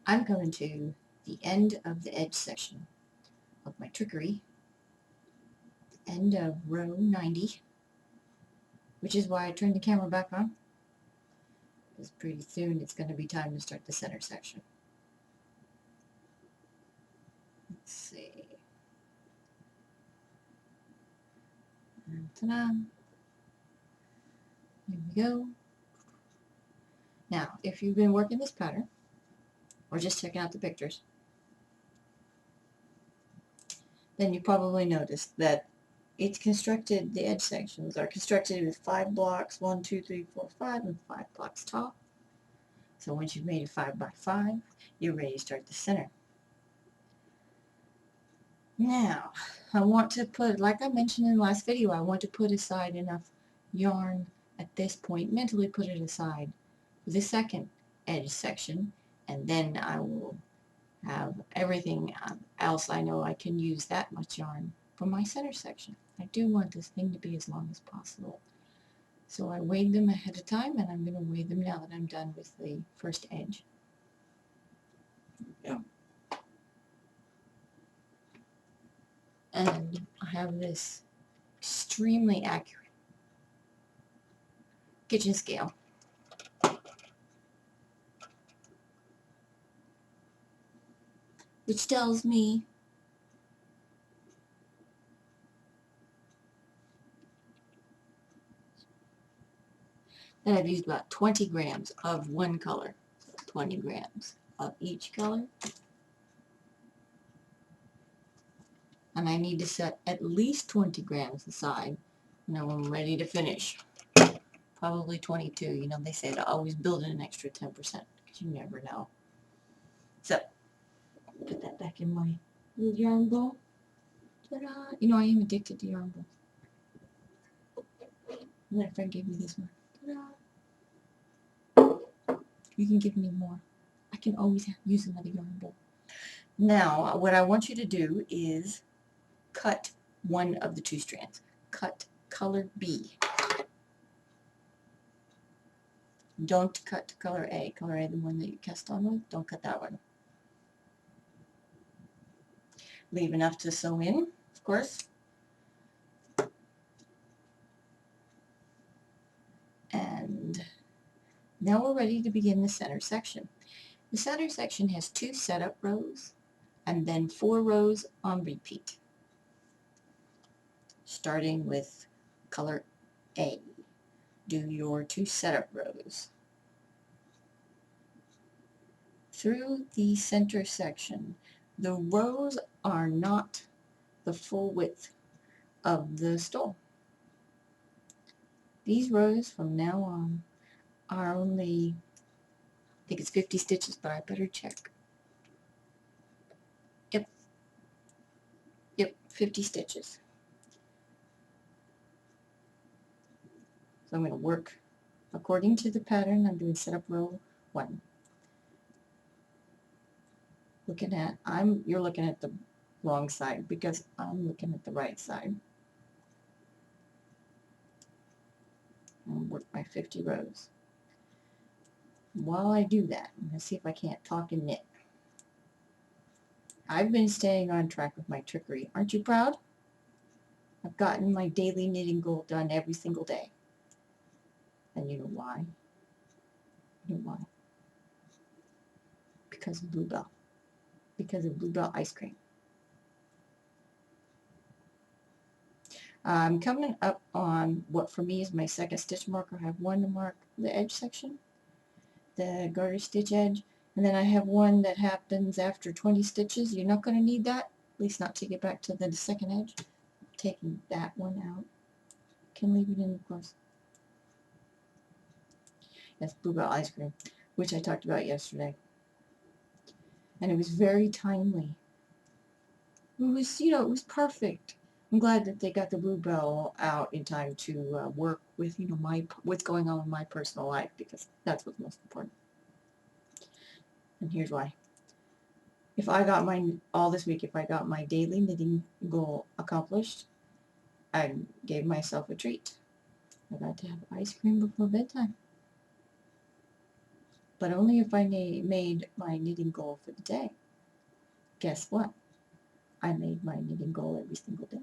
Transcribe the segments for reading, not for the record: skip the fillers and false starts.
I'm coming to the end of the edge section of my trickery, end of row 90, which is why I turned the camera back on, because pretty soon it's going to be time to start the center section. Let's see. Ta-da! Here we go. Now, if you've been working this pattern, or just checking out the pictures, then you probably noticed that it's constructed, the edge sections are constructed with 5 blocks, 1, 2, 3, 4, 5, and 5 blocks tall. So once you've made a 5 by 5, you're ready to start the center. Now, I want to put, like I mentioned in the last video, I want to put aside enough yarn at this point, mentally put it aside for the second edge section, and then I will have everything else I know I can use that much yarn for my center section. I do want this thing to be as long as possible. So I weighed them ahead of time, and I'm going to weigh them now that I'm done with the first edge. Yeah. And I have this extremely accurate kitchen scale. Which tells me that I've used about 20 grams of one color, 20 grams of each color. And I need to set at least 20 grams aside when I'm ready to finish. Probably 22. You know, they say to always build in an extra 10% because you never know. So, put that back in my little yarn bowl. Ta-da! You know, I am addicted to yarn bowls. My friend gave me this one. Ta-da! You can give me more. I can always use another yarn bowl. Now, what I want you to do is cut one of the 2 strands. Cut color B. Don't cut color A. Color A, the one that you cast on with, don't cut that one. Leave enough to sew in, of course. And now we're ready to begin the center section. The center section has 2 setup rows and then 4 rows on repeat. Starting with color A. Do your 2 setup rows. Through the center section, the rows are not the full width of the stole. These rows from now on are only, I think it's 50 stitches, but I better check. Yep, 50 stitches. So I'm going to work according to the pattern. I'm doing setup row 1. You're looking at the wrong side because I'm looking at the right side. I'll work my 50 rows. While I do that, I'm going to see if I can't talk and knit. I've been staying on track with my trickery. Aren't you proud? I've gotten my daily knitting goal done every single day. And you know why? You know why? Because of Bluebell. Because of Bluebell ice cream. I'm coming up on what for me is my second stitch marker. I have one to mark the edge section, the garter stitch edge, and then I have one that happens after 20 stitches. You're not going to need that, at least not to get back to the second edge. I'm taking that one out. Can leave it in, of course. That's Bluebell ice cream, which I talked about yesterday. And it was very timely. It was, you know, it was perfect. I'm glad that they got the Bluebell out in time to work with, you know, what's going on in my personal life, because that's what's most important. And here's why. If I got all this week, if I got my daily knitting goal accomplished, I gave myself a treat. I got to have ice cream before bedtime. but only if I made my knitting goal for the day. Guess what? I made my knitting goal every single day.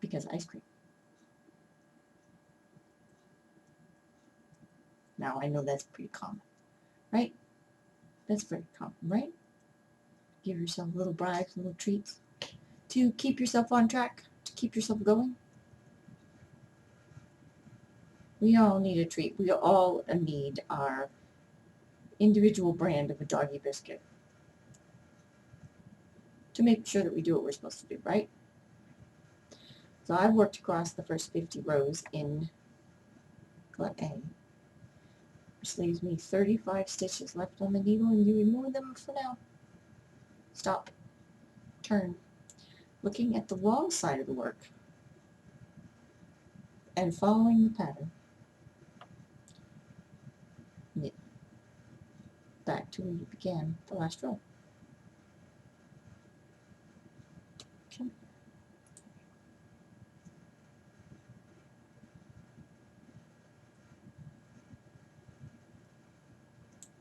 Because ice cream. Now, I know that's pretty common, right? That's very common, right? Give yourself little bribes, little treats to keep yourself on track, to keep yourself going. We all need a treat. We all need our individual brand of a doggy biscuit to make sure that we do what we're supposed to do, right? So I've worked across the first 50 rows in glut A, which leaves me 35 stitches left on the needle and doing more of them for now. Stop. Turn. Looking at the wrong side of the work and following the pattern. Knit back to where you began the last row. Okay.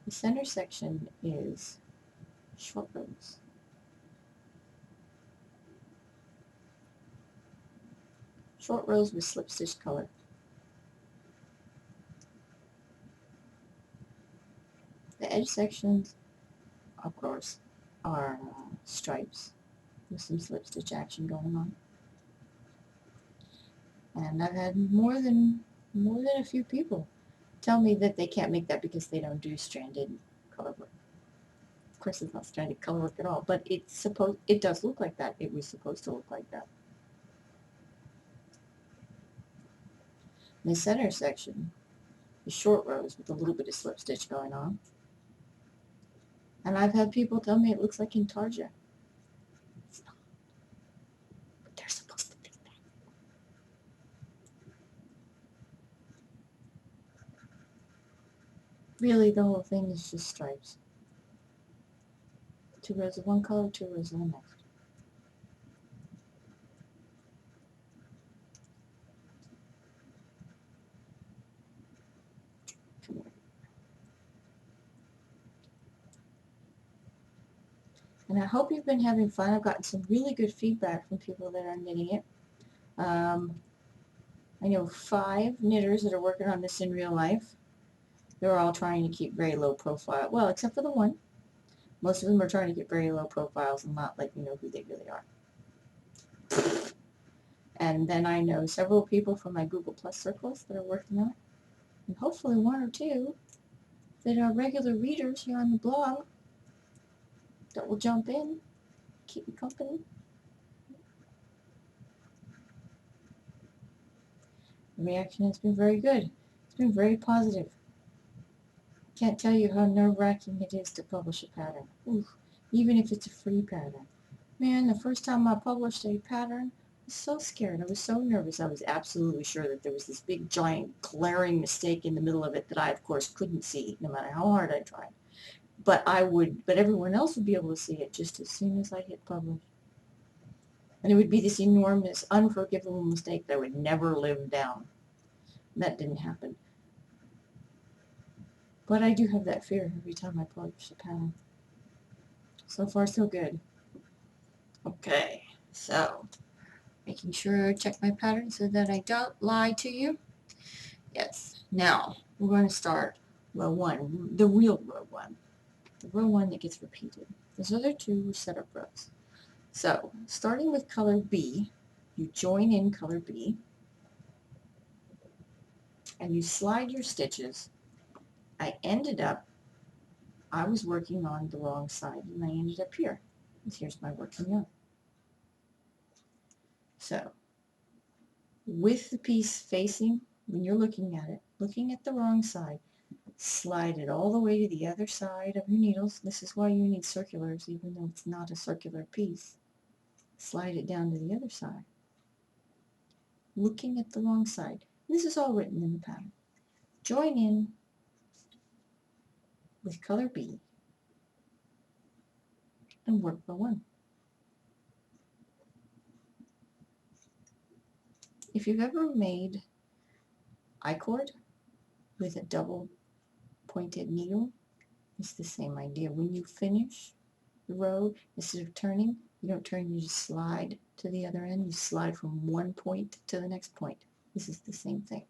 The center section is short rows. Short rows with slip stitch color. The edge sections, of course, are stripes with some slip stitch action going on. And I've had more than a few people tell me that they can't make that because they don't do stranded color work. Of course, it's not stranded color work at all, but it does look like that. It was supposed to look like that. The center section is short rows with a little bit of slip stitch going on. And I've had people tell me it looks like intarsia. It's not. But they're supposed to think that. Really, the whole thing is just stripes. 2 rows of one color, 2 rows of the next. And I hope you've been having fun. I've gotten some really good feedback from people that are knitting it. I know 5 knitters that are working on this in real life. They're all trying to keep very low profile. Well, except for the one. Most of them are trying to get very low profiles and not let you know who they really are. And then I know several people from my Google Plus circles that are working on it. And hopefully 1 or 2 that are regular readers here on the blog that will jump in, keep me company. The reaction has been very good. It's been very positive. Can't tell you how nerve-wracking it is to publish a pattern. Oof, even if it's a free pattern. Man, the first time I published a pattern, I was so scared. I was so nervous. I was absolutely sure that there was this big, giant, glaring mistake in the middle of it that I, of course, couldn't see, no matter how hard I tried. But everyone else would be able to see it just as soon as I hit publish. And it would be this enormous, unforgivable mistake that I would never live down. That didn't happen. But I do have that fear every time I publish a pattern. So far, so good. Okay, so making sure I check my pattern so that I don't lie to you. Yes. Now, we're going to start row 1, the real row 1. The row 1 that gets repeated. Those other 2 were setup rows. So, starting with color B, you join in color B, and you slide your stitches. I was working on the wrong side, and I ended up here. And here's my working yarn. So, with the piece facing, when you're looking at it, looking at the wrong side, slide it all the way to the other side of your needles. This is why you need circulars, even though it's not a circular piece. Slide it down to the other side, looking at the wrong side. This is all written in the pattern. Join in with color B and work row 1. If you've ever made I-cord with a double pointed needle. It's the same idea. When you finish the row, instead of turning, you don't turn, you just slide to the other end. You slide from one point to the next point. This is the same thing.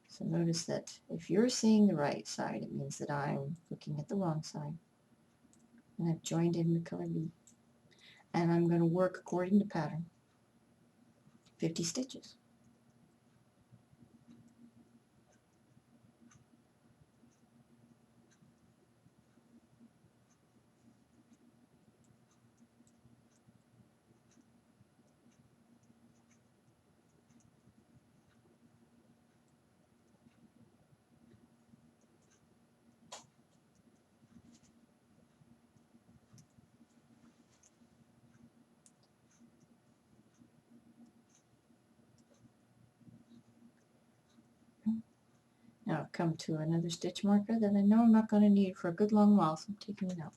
So notice that if you're seeing the right side, it means that I'm looking at the wrong side. And I've joined in the color B. And I'm going to work according to pattern. 50 stitches. Now I've come to another stitch marker that I know I'm not going to need for a good long while, so I'm taking it out.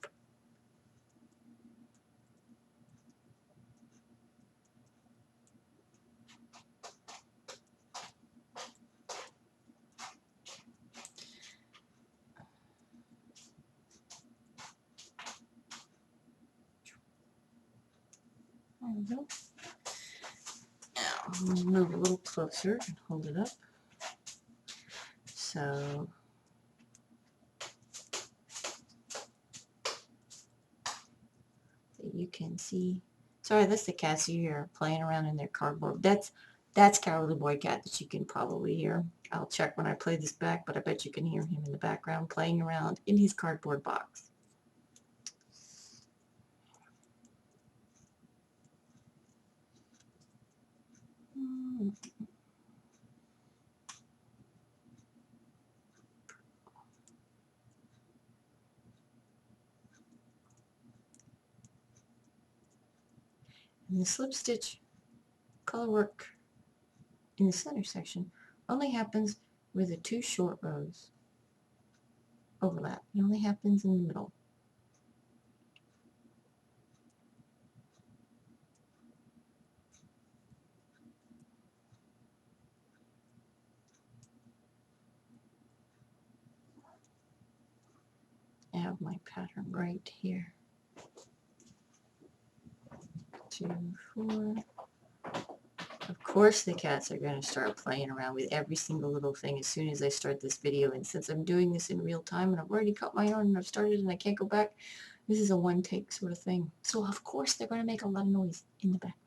There we go. Now I'm going to move a little closer and hold it up so that you can see. Sorry, that's the cats you hear playing around in their cardboard. That's Carol the boy cat that you can probably hear. I'll check when I play this back, but I bet you can hear him in the background playing around in his cardboard box. And the slip stitch color work in the center section only happens where the two short rows overlap. It only happens in the middle. I have my pattern right here. 2, 4. Of course the cats are going to start playing around with every single little thing as soon as I start this video, and since I'm doing this in real time and I've already cut my yarn and I've started and I can't go back, this is a one take sort of thing. So of course they're going to make a lot of noise in the background.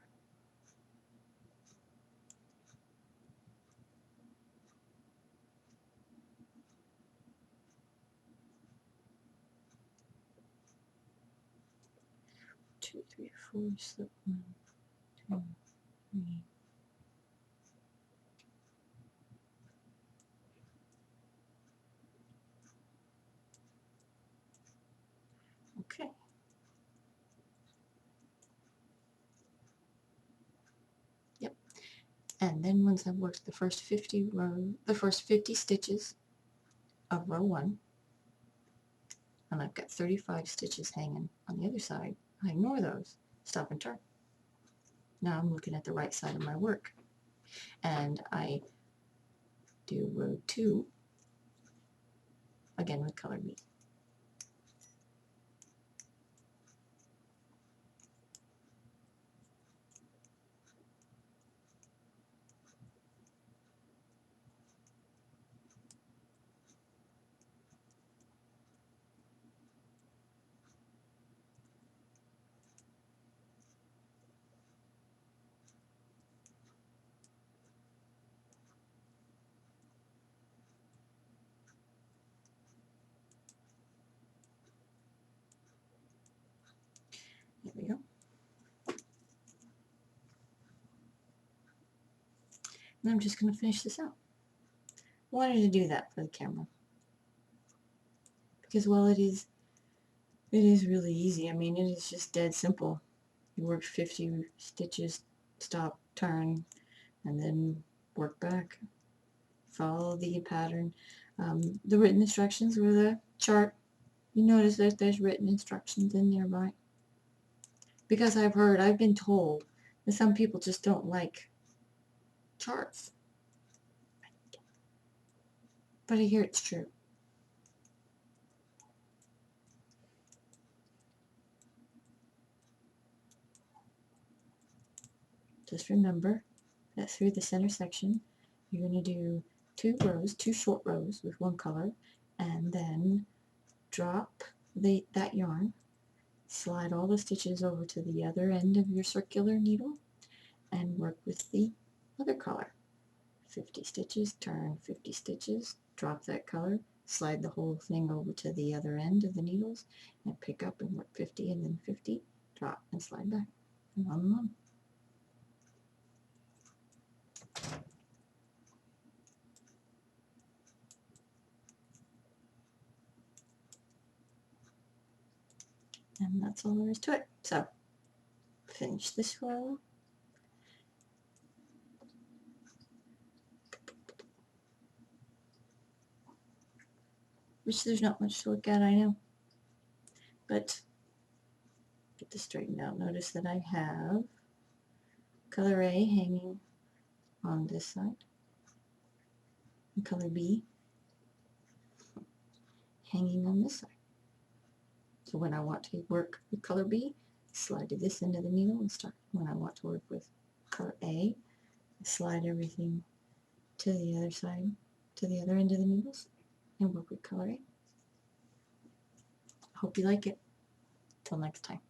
Two, three, four, slip 1, 2, 3. Okay. Yep. And then once I've worked the first 50 stitches of row 1, and I've got 35 stitches hanging on the other side, I ignore those, stop and turn. Now I'm looking at the right side of my work, and I do row 2 again with color B. There we go. And I'm just going to finish this out. I wanted to do that for the camera because, well, it is really easy. I mean, it is just dead simple. You work 50 stitches, stop, turn, and then work back. Follow the pattern. The written instructions were the chart. You notice that there's written instructions in there, right? Because I've been told And some people just don't like charts. But I hear it's true. Just remember that through the center section, you're going to do 2 rows, 2 short rows with one color, and then drop that yarn, slide all the stitches over to the other end of your circular needle, and work with the other color. 50 stitches, turn 50 stitches, drop that color, slide the whole thing over to the other end of the needles, and pick up and work 50 and then 50, drop and slide back, and on and on. And that's all there is to it. So, finish this row. Which there's not much to look at, I know. But, get this straightened out. Notice that I have color A hanging on this side, and color B hanging on this side. So when I want to work with color B, slide to this end of the needle and start. When I want to work with color A, slide everything to the other side, to the other end of the needles, and work with color A. Hope you like it. Till next time.